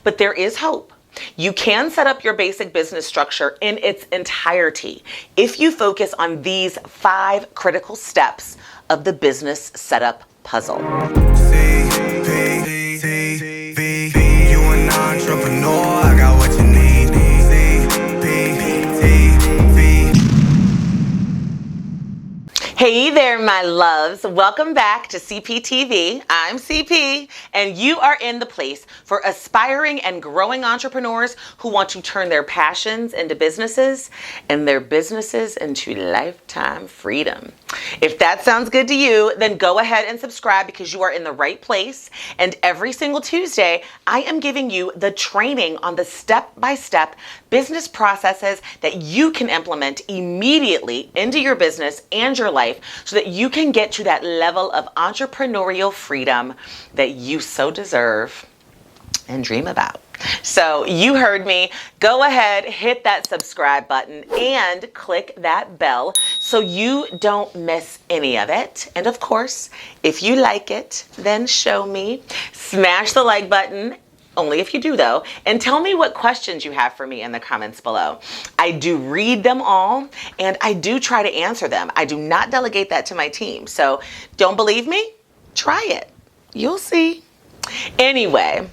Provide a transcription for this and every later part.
but there is hope. You can set up your basic business structure in its entirety if you focus on these 5 critical steps of the business setup puzzle. CPTV, you an entrepreneur, I got what you need. Hey there, my loves. Welcome back to CPTV. I'm CP, and you are in the place for aspiring and growing entrepreneurs who want to turn their passions into businesses and their businesses into lifetime freedom. If that sounds good to you, then go ahead and subscribe because you are in the right place. And every single Tuesday, I am giving you the training on the step-by-step business processes that you can implement immediately into your business and your life so that you can get to that level of entrepreneurial freedom that you so deserve and dream about. So you heard me. Go ahead, hit that subscribe button and click that bell so you don't miss any of it. And of course, if you like it, then show me. Smash the like button. Only if you do, though, and tell me what questions you have for me in the comments below. I do read them all, and I do try to answer them. I do not delegate that to my team. So don't believe me? Try it. You'll see. Anyway,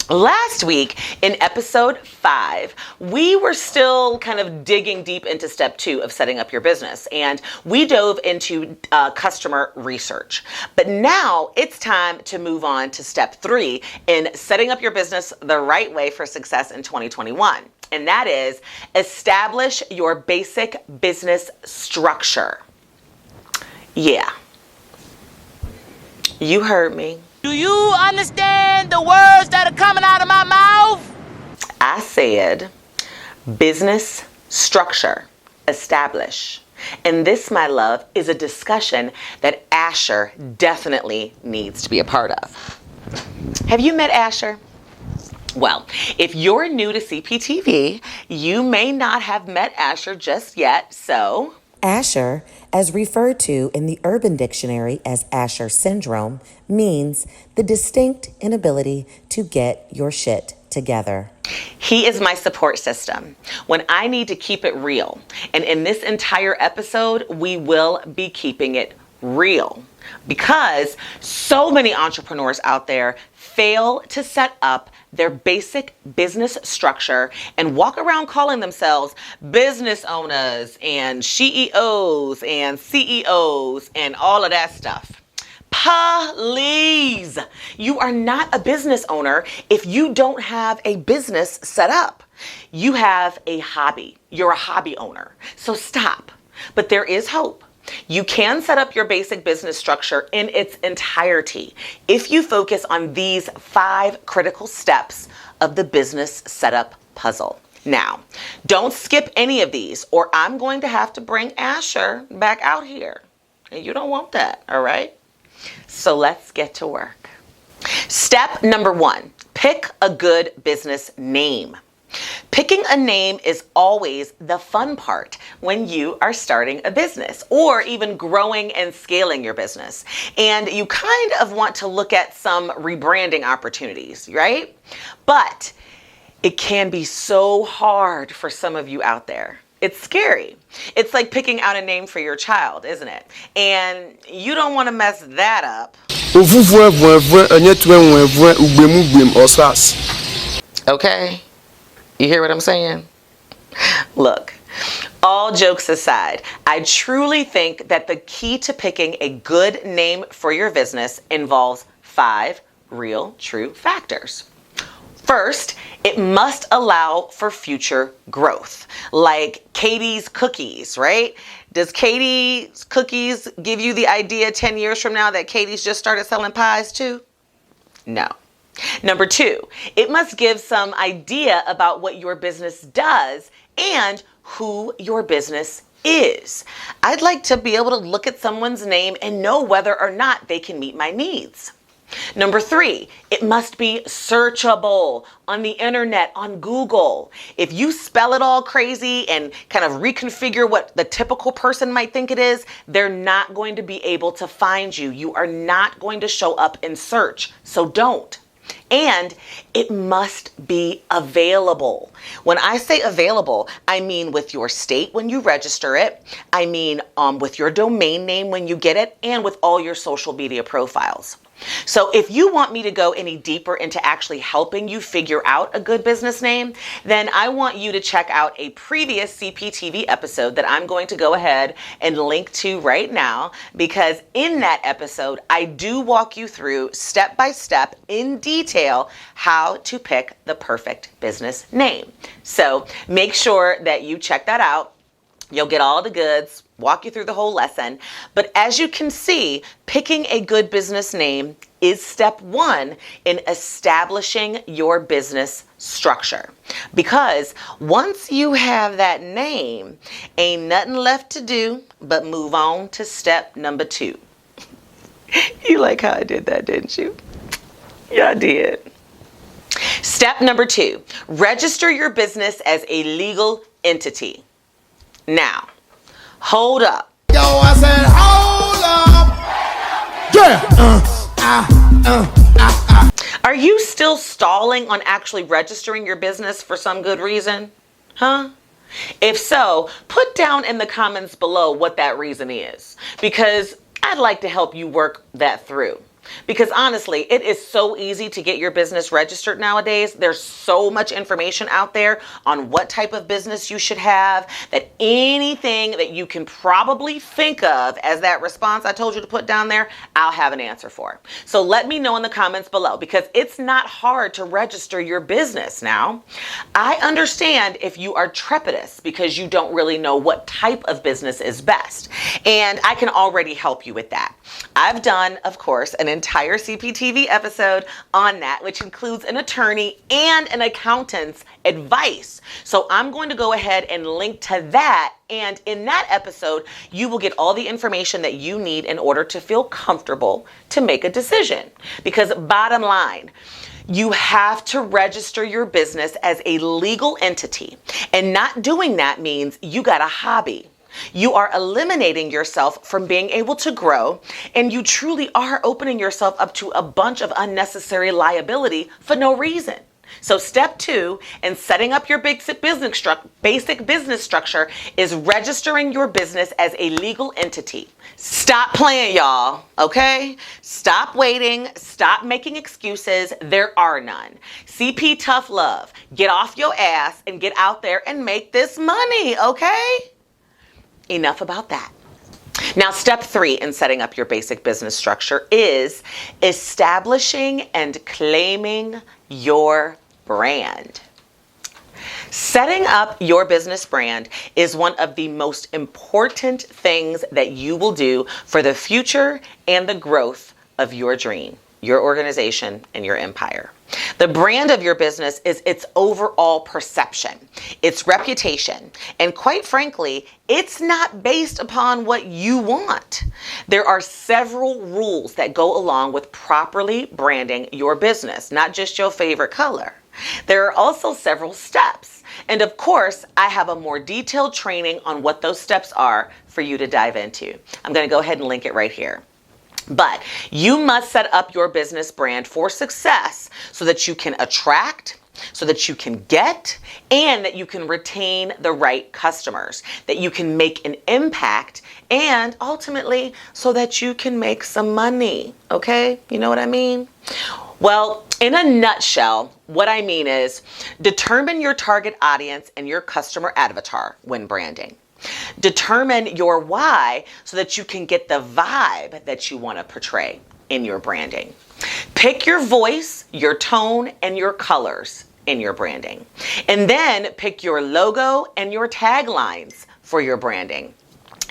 last week in episode 5, we were still kind of digging deep into step 2 of setting up your business, and we dove into customer research. But now it's time to move on to step 3 in setting up your business the right way for success in 2021. And that is establish your basic business structure. Yeah, you heard me. Do you understand the words that are coming out of my mouth? I said business structure, establish. And this, my love, is a discussion that Asher definitely needs to be a part of. Have you met Asher? Well, if you're new to CPTV, you may not have met Asher just yet, so... Asher, as referred to in the Urban Dictionary as Asher syndrome, means the distinct inability to get your shit together. He is my support system when I need to keep it real. And in this entire episode, we will be keeping it real because so many entrepreneurs out there fail to set up their basic business structure and walk around calling themselves business owners and CEOs and CEOs and all of that stuff. Please, you are not a business owner if you don't have a business set up. You have a hobby. You're a hobby owner. So stop. But there is hope. You can set up your basic business structure in its entirety if you focus on these 5 critical steps of the business setup puzzle. Now, don't skip any of these or I'm going to have to bring Asher back out here. And you don't want that, all right? So let's get to work. Step number 1, pick a good business name. Picking a name is always the fun part when you are starting a business or even growing and scaling your business. And you kind of want to look at some rebranding opportunities, right? But it can be so hard for some of you out there. It's scary. It's like picking out a name for your child, isn't it? And you don't want to mess that up. Okay? You hear what I'm saying? Look, all jokes aside, I truly think that the key to picking a good name for your business involves 5 real, true factors. First, it must allow for future growth, like Katie's Cookies, right? Does Katie's Cookies give you the idea 10 years from now that Katie's just started selling pies too? No. Number 2, it must give some idea about what your business does and who your business is. I'd like to be able to look at someone's name and know whether or not they can meet my needs. Number 3, it must be searchable on the internet, on Google. If you spell it all crazy and kind of reconfigure what the typical person might think it is, they're not going to be able to find you. You are not going to show up in search. So don't. And it must be available. When I say available, I mean with your state when you register it, I mean with your domain name when you get it, and with all your social media profiles. So if you want me to go any deeper into actually helping you figure out a good business name, then I want you to check out a previous CPTV episode that I'm going to go ahead and link to right now, because in that episode, I do walk you through step by step in detail how to pick the perfect business name. So make sure that you check that out. You'll get all the goods, walk you through the whole lesson. But as you can see, picking a good business name is step one in establishing your business structure. Because once you have that name, ain't nothing left to do but move on to step number two. You like how I did that, didn't you? Yeah, I did. Step number two, register your business as a legal entity. Now, hold up. Yo, I said, hold up. Yeah. Are you still stalling on actually registering your business for some good reason? Huh? If so, put down in the comments below what that reason is, because I'd like to help you work that through. Because honestly, it is so easy to get your business registered nowadays. There's so much information out there on what type of business you should have, that anything that you can probably think of as that response I told you to put down there, I'll have an answer for. So let me know in the comments below, because it's not hard to register your business now. I understand if you are trepidatious because you don't really know what type of business is best. And I can already help you with that. I've done, of course, an entire CPTV episode on that, which includes an attorney and an accountant's advice. So I'm going to go ahead and link to that. And in that episode, you will get all the information that you need in order to feel comfortable to make a decision. Because bottom line, you have to register your business as a legal entity. And not doing that means you got a hobby. You are eliminating yourself from being able to grow, and you truly are opening yourself up to a bunch of unnecessary liability for no reason. So step two in setting up your basic business structure is registering your business as a legal entity. Stop playing, y'all, okay? Stop waiting. Stop making excuses. There are none. CP Tough Love. Get off your ass and get out there and make this money, okay? Enough about that. Now, step three in setting up your basic business structure is establishing and claiming your brand. Setting up your business brand is one of the most important things that you will do for the future and the growth of your dream, your organization, and your empire. The brand of your business is its overall perception, its reputation, and quite frankly, it's not based upon what you want. There are several rules that go along with properly branding your business, not just your favorite color. There are also several steps. And of course, I have a more detailed training on what those steps are for you to dive into. I'm going to go ahead and link it right here. But you must set up your business brand for success so that you can attract, so that you can get, and that you can retain the right customers, that you can make an impact, and ultimately so that you can make some money. Okay? You know what I mean? Well, in a nutshell, what I mean is determine your target audience and your customer avatar when branding. Determine your why so that you can get the vibe that you want to portray in your branding. Pick your voice, your tone, and your colors in your branding. And then pick your logo and your taglines for your branding.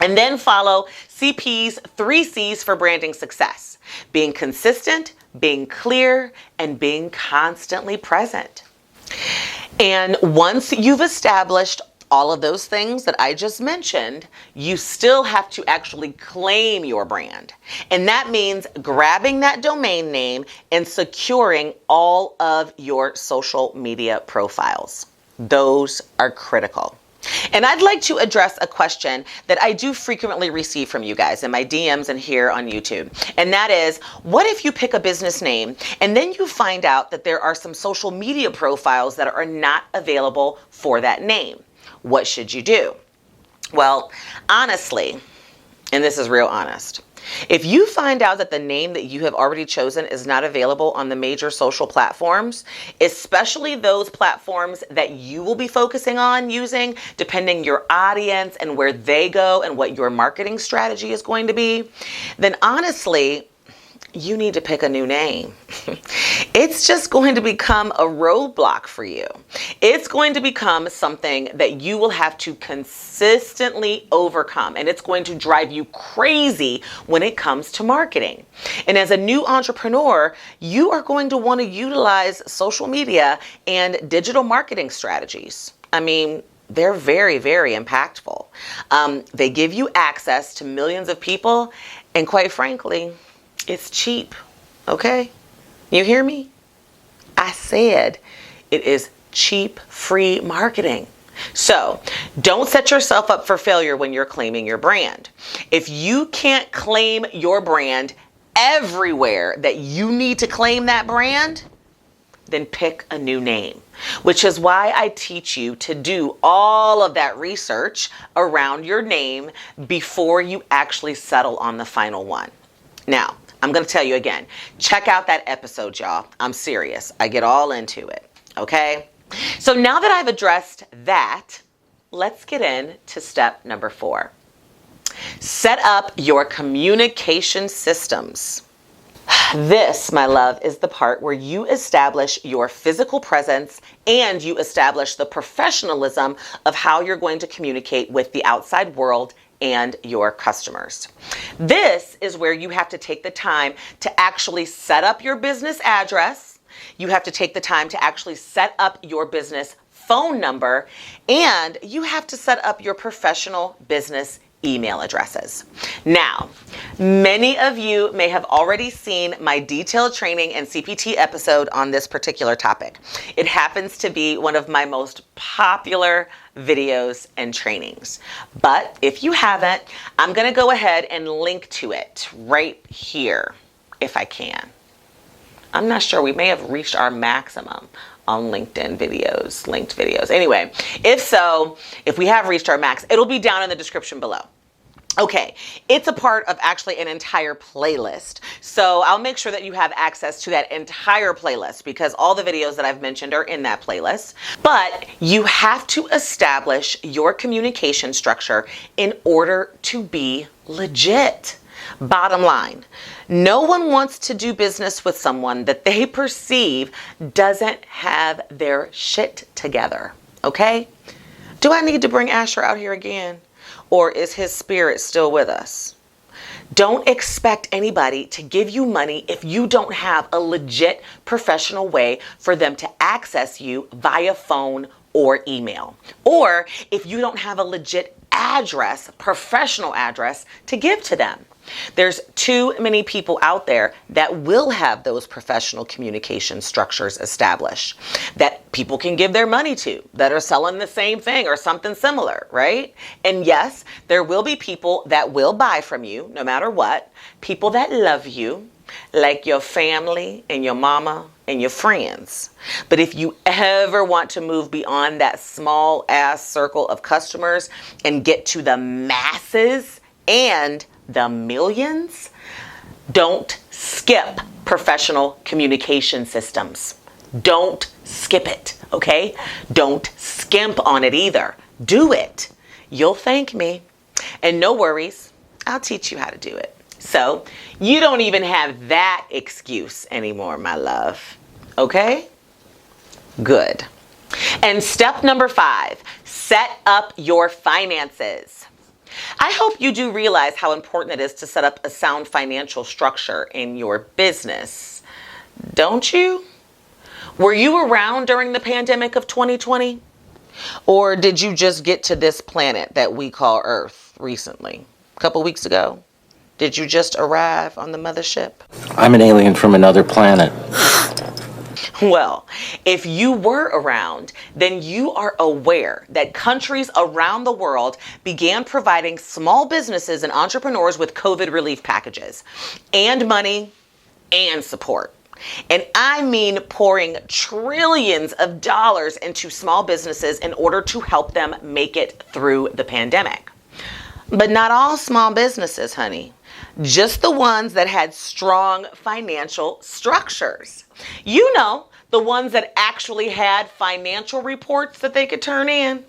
And then follow CP's 3 C's for branding success: being consistent, being clear, and being constantly present. And once you've established all of those things that I just mentioned, you still have to actually claim your brand. And that means grabbing that domain name and securing all of your social media profiles. Those are critical. And I'd like to address a question that I do frequently receive from you guys in my DMs and here on YouTube. And that is, what if you pick a business name and then you find out that there are some social media profiles that are not available for that name? What should you do? Well, honestly, and this is real honest, if you find out that the name that you have already chosen is not available on the major social platforms, especially those platforms that you will be focusing on using, depending your audience and where they go and what your marketing strategy is going to be, then honestly, you need to pick a new name. It's just going to become a roadblock for you. It's going to become something that you will have to consistently overcome, and it's going to drive you crazy when it comes to marketing. And as a new entrepreneur, you are going to want to utilize social media and digital marketing strategies. I mean, they're very, very impactful. They give you access to millions of people, and quite frankly, it's cheap, okay? You hear me? I said it is cheap, free marketing. So don't set yourself up for failure when you're claiming your brand. If you can't claim your brand everywhere that you need to claim that brand, then pick a new name, which is why I teach you to do all of that research around your name before you actually settle on the final one. Now, I'm going to tell you again, check out that episode, y'all. I'm serious. I get all into it. Okay. So now that I've addressed that, let's get into step number 4. Set up your communication systems. This, my love, is the part where you establish your physical presence and you establish the professionalism of how you're going to communicate with the outside world and your customers. This is where you have to take the time to actually set up your business address. You have to take the time to actually set up your business phone number, and you have to set up your professional business email addresses. Now, many of you may have already seen my detailed training and CPT episode on this particular topic. It happens to be one of my most popular videos and trainings. But if you haven't, I'm going to go ahead and link to it right here if I can. I'm not sure. We may have reached our maximum on LinkedIn videos, linked videos. Anyway, if so, if we have reached our max, it'll be down in the description below. Okay, it's a part of actually an entire playlist. So I'll make sure that you have access to that entire playlist because all the videos that I've mentioned are in that playlist. But you have to establish your communication structure in order to be legit. Bottom line, no one wants to do business with someone that they perceive doesn't have their shit together. Okay? Do I need to bring Asher out here again? Or is his spirit still with us? Don't expect anybody to give you money if you don't have a legit professional way for them to access you via phone or email. Or if you don't have a legit address, professional address to give to them. There's too many people out there that will have those professional communication structures established that people can give their money to that are selling the same thing or something similar, right? And yes, there will be people that will buy from you no matter what, people that love you, like your family and your mama and your friends. But if you ever want to move beyond that small ass circle of customers and get to the masses and the millions, don't skip professional communication systems. Don't skip it, okay? Don't skimp on it either. Do it. You'll thank me. And no worries, I'll teach you how to do it. So you don't even have that excuse anymore, my love. Okay? Good. And step number 5, set up your finances. I hope you do realize how important it is to set up a sound financial structure in your business. Don't you? Were you around during the pandemic of 2020? Or did you just get to this planet that we call Earth recently? A couple weeks ago? Did you just arrive on the mothership? I'm an alien from another planet. Well, if you were around, then you are aware that countries around the world began providing small businesses and entrepreneurs with COVID relief packages and money and support. And I mean pouring trillions of dollars into small businesses in order to help them make it through the pandemic. But not all small businesses, honey. Just the ones that had strong financial structures. You know, the ones that actually had financial reports that they could turn in.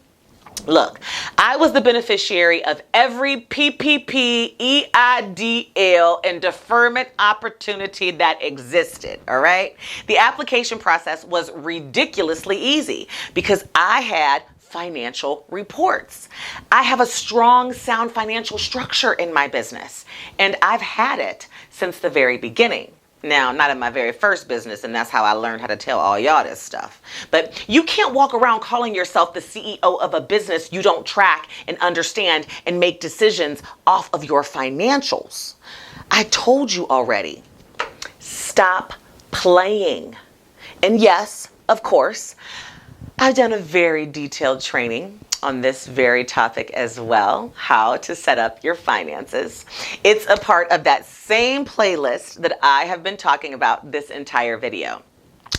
Look, I was the beneficiary of every PPP, EIDL, and deferment opportunity that existed, all right? The application process was ridiculously easy because I had financial reports. I have a strong, sound financial structure in my business, and I've had it since the very beginning. Now, not in my very first business, and that's how I learned how to tell all y'all this stuff. But you can't walk around calling yourself the CEO of a business you don't track and understand and make decisions off of your financials. I told you already. Stop playing. And yes, of course, I've done a very detailed training on this very topic as well, how to set up your finances. It's a part of that same playlist that I have been talking about this entire video,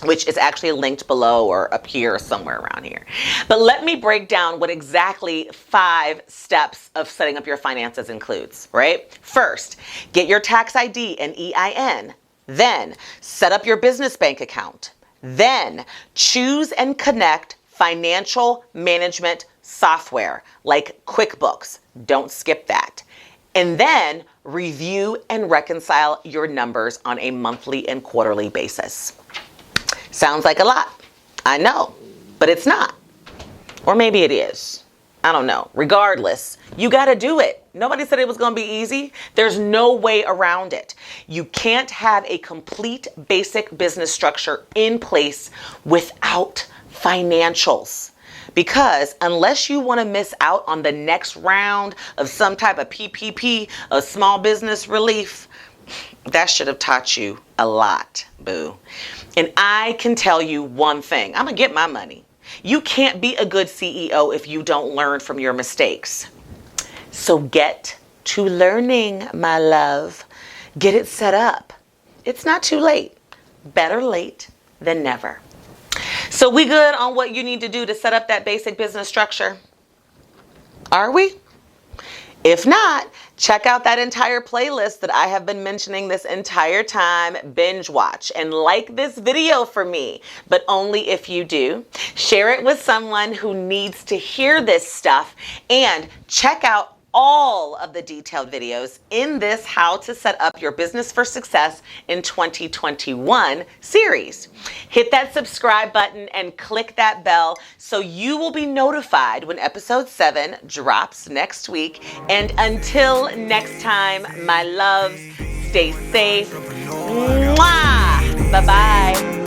which is actually linked below or up here or somewhere around here. But let me break down what exactly 5 steps of setting up your finances includes, right? First, get your tax ID and EIN. Then, set up your business bank account. Then, choose and connect financial management software like QuickBooks. Don't skip that. And then review and reconcile your numbers on a monthly and quarterly basis. Sounds like a lot. I know, but it's not. Or maybe it is. I don't know. Regardless, you got to do it. Nobody said it was going to be easy. There's no way around it. You can't have a complete basic business structure in place without financials. Because unless you want to miss out on the next round of some type of PPP, a small business relief, that should have taught you a lot, boo. And I can tell you one thing. I'm going to get my money. You can't be a good CEO if you don't learn from your mistakes. So get to learning, my love. Get it set up. It's not too late. Better late than never. So we good on what you need to do to set up that basic business structure? Are we? If not, check out that entire playlist that I have been mentioning this entire time. Binge watch and like this video for me, but only if you do. Share it with someone who needs to hear this stuff, and check out all of the detailed videos in this How to Set Up Your Business for Success in 2021 series. Hit that subscribe button and click that bell so you will be notified when episode 7 drops next week. And until next time, my loves, stay safe. Mwah! Bye-bye.